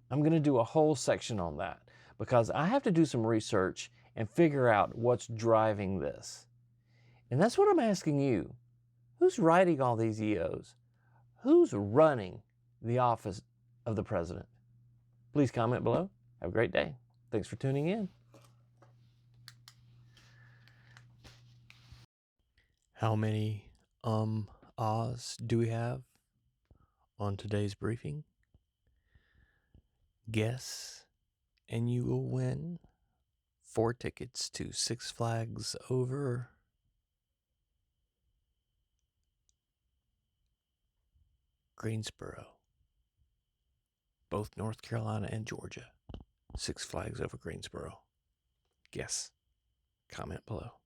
Speaker 2: I'm going to do a whole section on that because I have to do some research and figure out what's driving this. And that's what I'm asking you. Who's writing all these EOs? Who's running the office of the president? Please comment below. Have a great day. Thanks for tuning in. How many ahs do we have on today's briefing? Guess and you will win 4 tickets to Six Flags Over Greensboro, both North Carolina and Georgia. Six Flags Over Greensboro. Guess. comment below.